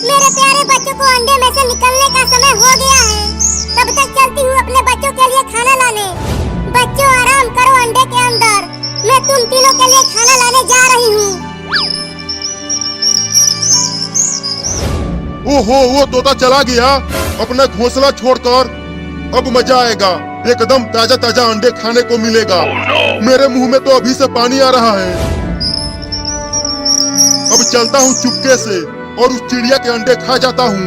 मेरे प्यारे बच्चों को अंडे में से निकलने का समय हो गया है। तब तक चलती हूँ अपने बच्चों के लिए खाना लाने। बच्चों आराम करो अंडे के अंदर, मैं तुम तीनों के लिए खाना लाने जा रही हूँ। ओहो, वो तोता चला गया अपना घोंसला छोड़कर। अब मजा आएगा, एकदम ताजा ताजा अंडे खाने को मिलेगा। मेरे मुंह में तो अभी से पानी आ रहा है। अब चलता हूँ चुपके से और उस चिड़िया के अंडे खा जाता हूँ।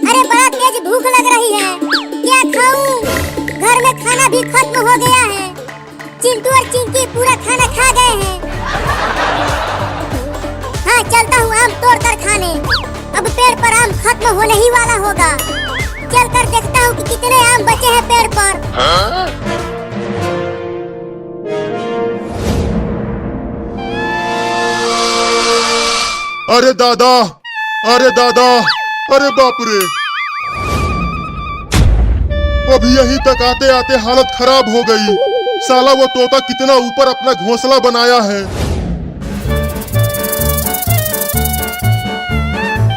अरे बड़ा तेज भूख लग रही है, क्या खाऊं? घर में खाना भी खत्म हो गया है। चिंटू और चिंकी पूरा खाना खा गए हैं। हाँ, चलता हूँ आम तोड़कर खाने। अब पेड़ पर आम खत्म होने ही वाला होगा। चलकर देखता हूँ कि कितने आम बचे हैं पेड़ पर। अरे दादा, अरे दादा, अरे बाप रे। अभी यहीं तक आते आते हालत खराब हो गई। साला वो तोता कितना ऊपर अपना घोंसला बनाया है।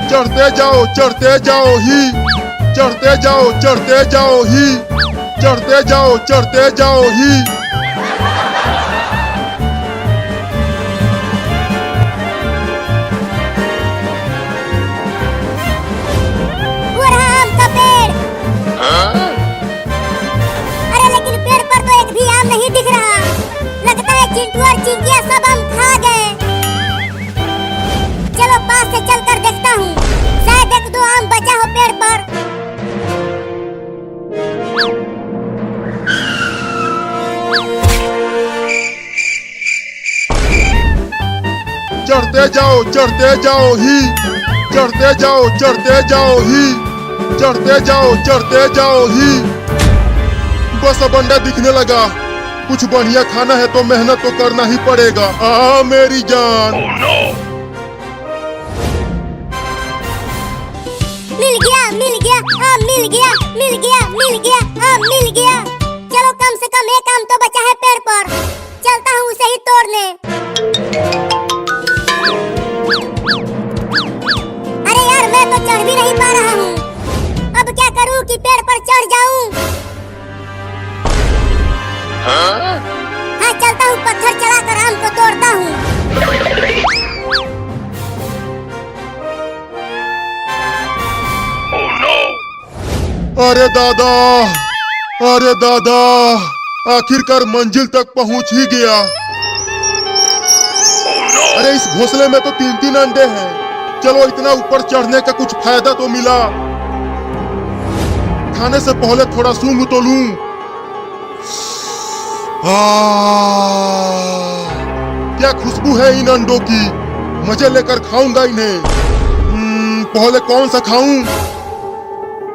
चढ़ते जाओ चढ़ते जाओ ही, चढ़ते जाओ चढ़ते जाओ ही, चढ़ते जाओ चढ़ते जाओ ही। वो रहा आम का पेड़। अरे लेकिन पेड़ पर तो एक भी आम नहीं दिख रहा। लगता है चिंटू और चिंकिया सब आम खा गए। चलो पास से चलकर देखता हूँ, शायद एक दो आम बचा हो पेड़ पर। चढ़ते जाओ चढ़ते जाओ ही, चढ़ते जाओ चढ़ते जाओ ही, चढ़ते जाओ चढ़ते जाओ ही। बस अब अंडा दिखने लगा। कुछ बढ़िया खाना है तो मेहनत तो करना ही पड़ेगा। मेरी जान। मिल गया मिल गया, हाँ मिल गया मिल गया मिल गया, हाँ मिल गया। चलो कम से कम एक आम तो बचा है पेड़ पर। चलता हूँ उसे ही तोड़ने। अरे यार, मैं तो चढ़ भी नहीं पा रहा हूँ। अब क्या करूँ कि पेड़ पर चढ़ जाऊँ? हाँ, चलता हूँ पत्थर चलाकर आम को तोड़ता हूँ। अरे दादा, अरे दादा, आखिरकार मंजिल तक पहुंच ही गया। अरे इस घोंसले में तो 3-3 अंडे हैं। चलो इतना ऊपर चढ़ने का कुछ फायदा तो मिला। खाने से पहले थोड़ा सूंघ तो लूं। क्या खुशबू है इन अंडों की। मजे लेकर खाऊंगा इन्हें। पहले कौन सा खाऊं?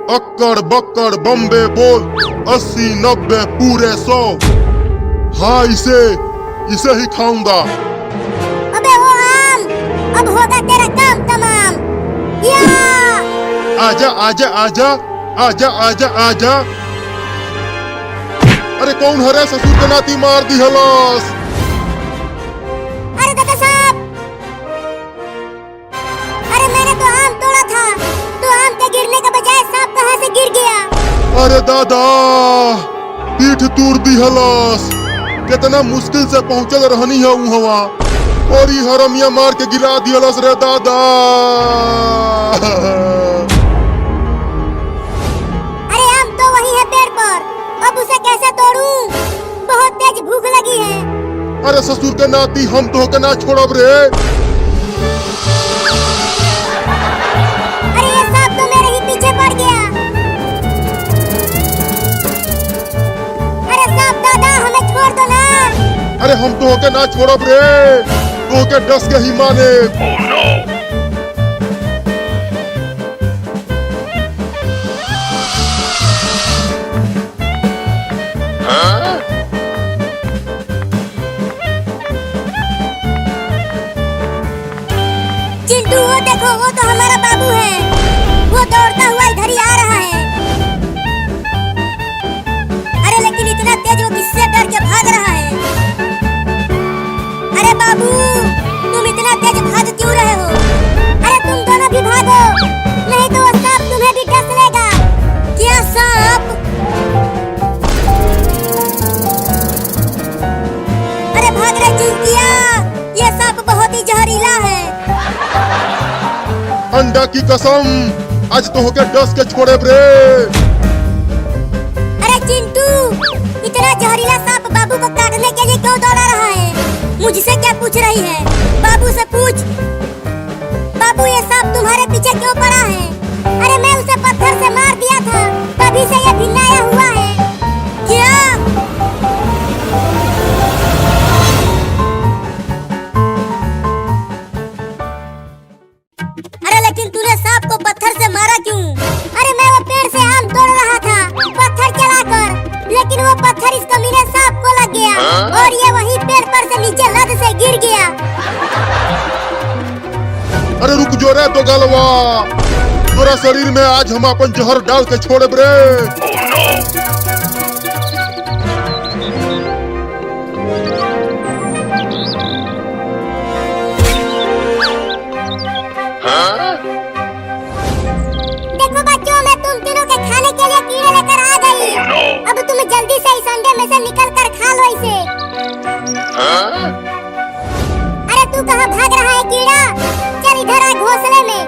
अक्कड़ बक्कड़ बम्बे बोल 80 90 पूरे 100। हाँ, इसे ही खाऊंगा। अबे वो आम, अब होगा तेरा काम तमाम। या! आजा आजा आजा आजा आजा आजा। अरे कौन हरे ससुर के नाती मार दी हलास। अरे दादा साहब, अरे मैंने तो आम तोड़ा था, तो आम के गिरने के बजाय सांप कहाँ से गिर गया? अरे दादा, पीठ तूर दी हलास। कितना मुश्किल से पहुंचल रहनी है वहाँ, और ये हरमिया मार के गिरा दी हलास रे दादा। अरे आम तो वही है पेड़ पर, अब उसे कैसे तोड़ूं? बहुत तेज भूख लगी है। अरे ससुर के नाती, हम तो के ना छोड़ब रे। अरे ये सांप तो मेरे ही पीछे पड़ गया। अरे सांप दादा, हमें छोड़ दो ना। अरे हम तो के ना छोड़ब रे, तो के डस के ही माने। चिंटू, वो देखो, वो तो हमारा बाबू है। वो दौड़ता हुआ इधर ही आ रहा है। अरे लेकिन इतना तेज वो किससे क्यों रहे हो? अरे तुम दोनों भी भागो, नहीं तो वो सांप तुम्हें भी डस लेगा। क्या सांप? अरे भाग रे चिंटिया, ये सांप बहुत ही जहरीला है। अंडा की कसम, आज तो होके डस के छोड़े ब्रे। अरे चिंटू, इतना जहरीला सांप बाबू को काटने के लिए क्यों दौड़ा रहा है? मुझसे क्या पूछ रही है? बाबू से पूछ। बाबू, ये सांप तुम्हारे पीछे क्यों पड़ा है? अरे मैं उसे पत्थर से मार दिया था, तभी से ये भिन्नाया हुआ है। क्या? अरे लेकिन तूने सांप को पत्थर से मारा क्यों? अरे मैं वो पेड़ से आम तोड़ रहा था पत्थर चलाकर, लेकिन वो पत्थर इस कमीने सांप को लग गया और ये वहीं पेड़ पर से नीचे लद से गिर गया। अरे रुक जो रे तो गलवा, तोरा शरीर में आज हम अपन जहर डाल के छोड़े ब्रे। देखो बच्चों, मैं तुम तीनों के खाने के लिए कीड़े लेकर आ गई। अब तुम जल्दी से इस अंडे में से निकल कर खा लो इसे। अरे तू कहाँ भाग रहा है कीड़ा? चल इधर आ घोंसले में।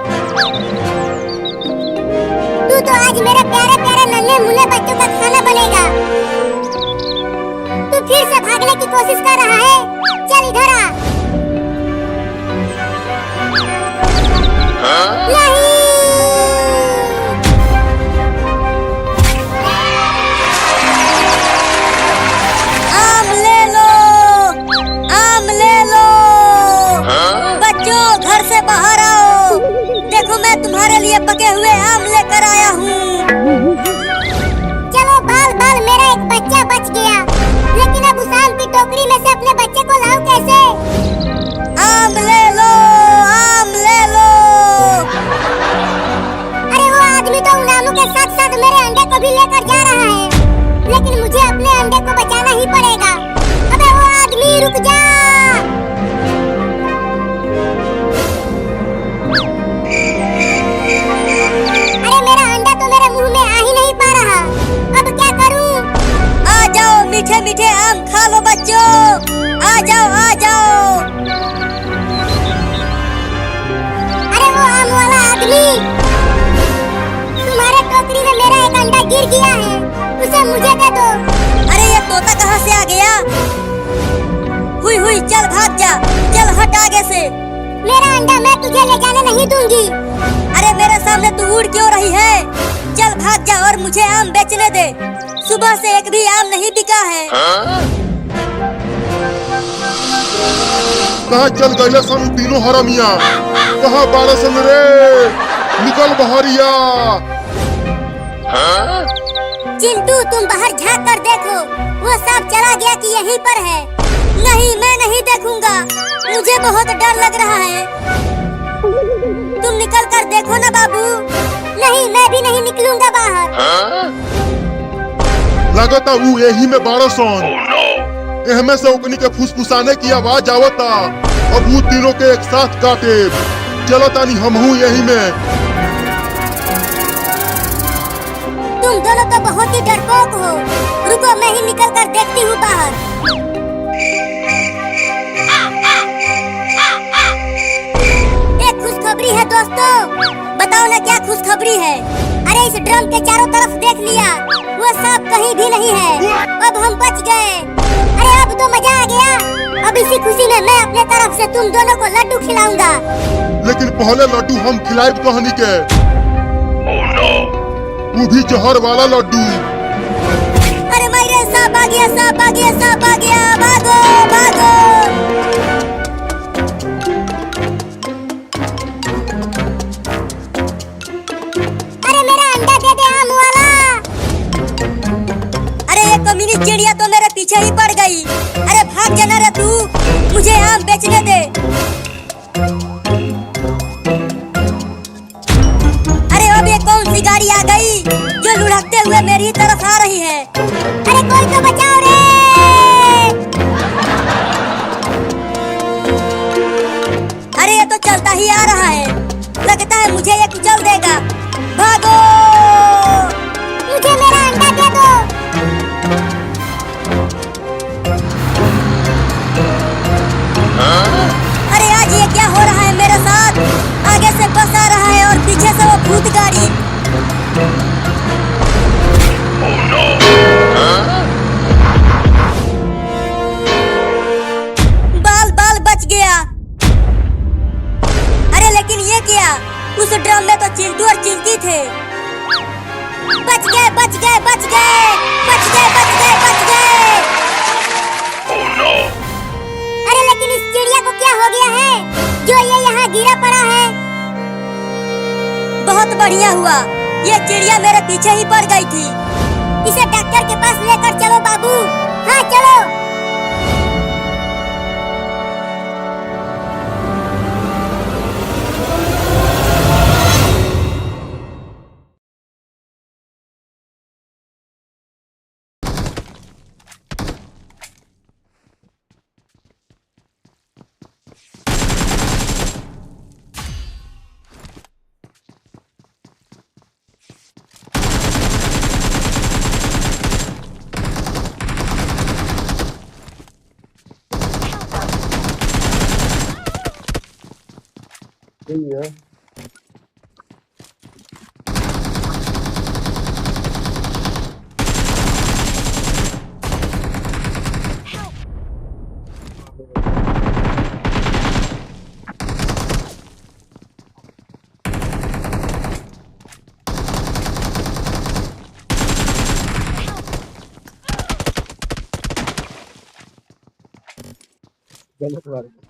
तू तो आज मेरे प्यारे प्यारे नन्हे मुन्ने बच्चों का खाना बनेगा। तू फिर से भागने की कोशिश कर रहा है? चल इधर आ। नहीं। आम ले लो, आम ले लो। बच्चों घर से बाहर आओ, देखो मैं तुम्हारे लिए पके हुए आम लेकर आया हूँ। चलो बाल बाल, मेरा एक बच्चा बच गया, लेकिन अब उस आम की टोकरी में से अपने बच्चे को लाऊं कैसे? आम ले लो, आम ले लो। अरे वो आदमी तो उन आमों के साथ साथ मेरे अंडे को भी लेकर जा रहा है, लेकिन मुझे अपने अंडे को बचाना ही पड़ेगा। अबे वो आदमी रुक जा। अरे मेरा अंडा तो मेरे मुंह में आ ही नहीं पा रहा, अब क्या करूं? आ जाओ मीठे मीठे आम खा लो बच्चों, आ जाओ आ जाओ। अरे वो आम वाला आदमी, तुम्हारे टोकरी में मेरा एक अंडा गिर गया है, उसे मुझे दे दो। अरे ये तोता कहाँ से आ गया? हुई हुई, चल भाग जा, चल हट आगे से। मेरा अंडा मैं तुझे ले जाने नहीं दूंगी। अरे मेरे सामने तू उड़ क्यों रही है? चल भाग जा और मुझे आम बेचने दे, सुबह से एक भी आम नहीं बिका है। कहाँ चल गए सन तीनों हरामिया? कहाँ बारह सन रे? निकल बहरिया। चिंटू तुम बाहर झांक कर देखो, वो सांप चला गया कि यहीं पर है? नहीं, मैं नहीं देखूंगा, मुझे बहुत डर लग रहा है। तुम निकल कर देखो ना बाबू। नहीं, मैं भी नहीं निकलूंगा बाहर। लगता वो यही में बारह सन। एहमे से ओकनी के फुसफुसाने की आवाज आवता। अब वो तीनों के एक साथ काटे। चलो तानी हमहू यही में। तुम दोनों तो बहुत ही डरपोक हो। रुको, मैं ही निकल कर देखती हूँ बाहर। एक खुशखबरी है दोस्तों, बताओ ना क्या खुशखबरी है? अरे इस ड्रम के चारों तरफ देख लिया, वो सांप कहीं भी नहीं है। अब हम बच गए। अरे अब तो मजा आ गया। अब इसी खुशी में मैं अपने तरफ से तुम दोनों को लड्डू खिलाऊंगा। लेकिन पहले लड्डू हम खिलाएब कहनी के। वो भी जहर वाला लड्डू। अरे मेरे सांप आ गया, सांप आ गया, सांप आ गया, भागो भागो। अरे मेरा अंडा दे दे आम वाला। अरे ये कमीनी चिड़िया तो मेरे पीछे ही पड़ गई। अरे भाग जाना रे तू, मुझे आम बेचने दे। अरे अब ये कौन सी गाड़ी आ गई जो लुढ़कते हुए मेरी तरफ आ रही है? अरे कोई तो बचाओ रे। अरे ये तो चलता ही आ रहा है। लगता है मुझे ये कुचल देगा। भागो! मुझे मेरा अंडा दे दो। अरे आज ये क्या हो रहा है मेरे साथ? आगे से बस आ रहा है और पीछे से वो भूत गाड़ी। बाल बाल बच गया। अरे लेकिन ये क्या? उस ड्रम में तो चिंटू और चिंकी थे। बच गए बच गए बच गए बच गए बच गए बच गए। अरे लेकिन इस चिड़िया को क्या हो गया है जो ये यहाँ गिरा पड़ा है? बहुत बढ़िया हुआ, ये चिड़िया मेरे पीछे ही पड़ गई थी। इसे डॉक्टर के पास लेकर चलो बाबू। हाँ चलो। सही है। गलत बात है।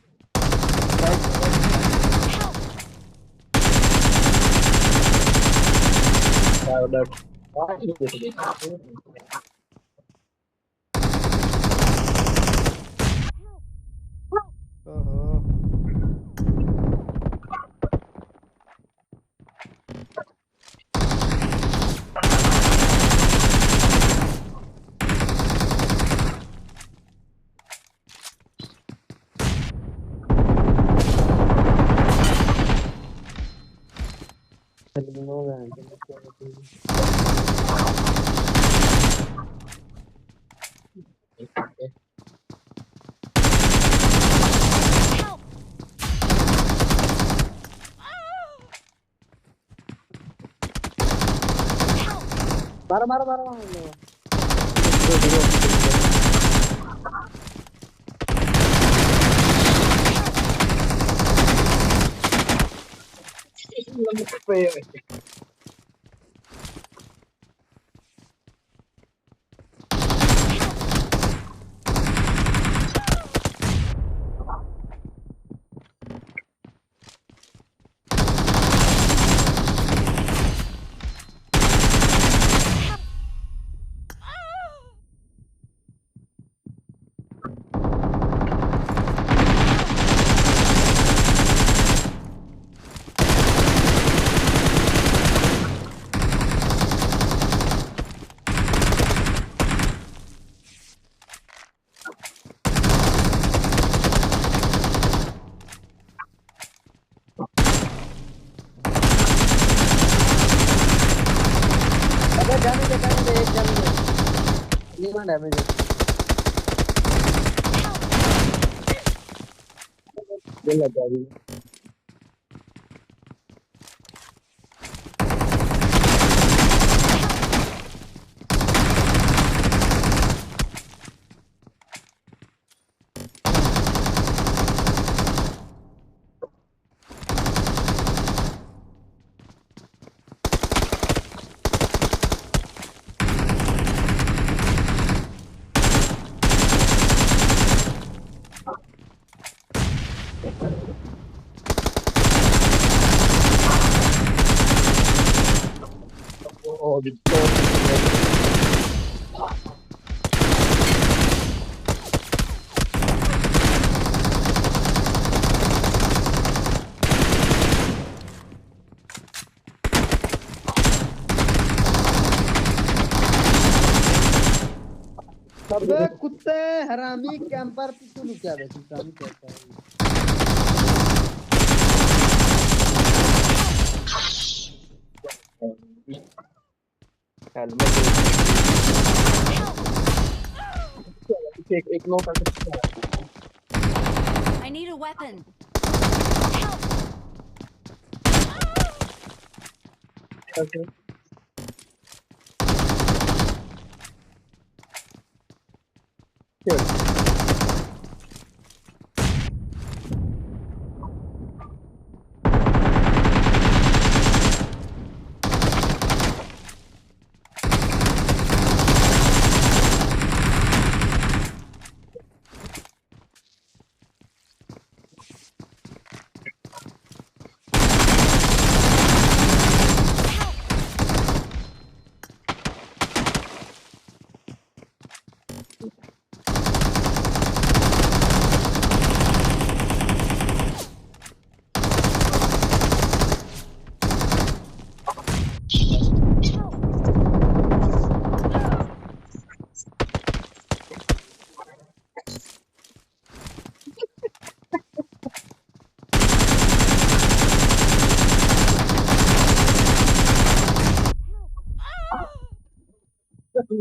मारो मारो मारो जाने दे एक जाने दे। ये डैमेज है। ये लग गई। Oh, the अबे कुत्ते हरामी कैंपर तू क्या देखी काम करता है। हेलमेट एक एक नो करके I need a weapon. करके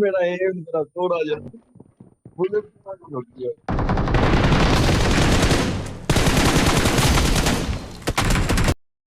मेरा एम जरा थोड़ा जा बुलेट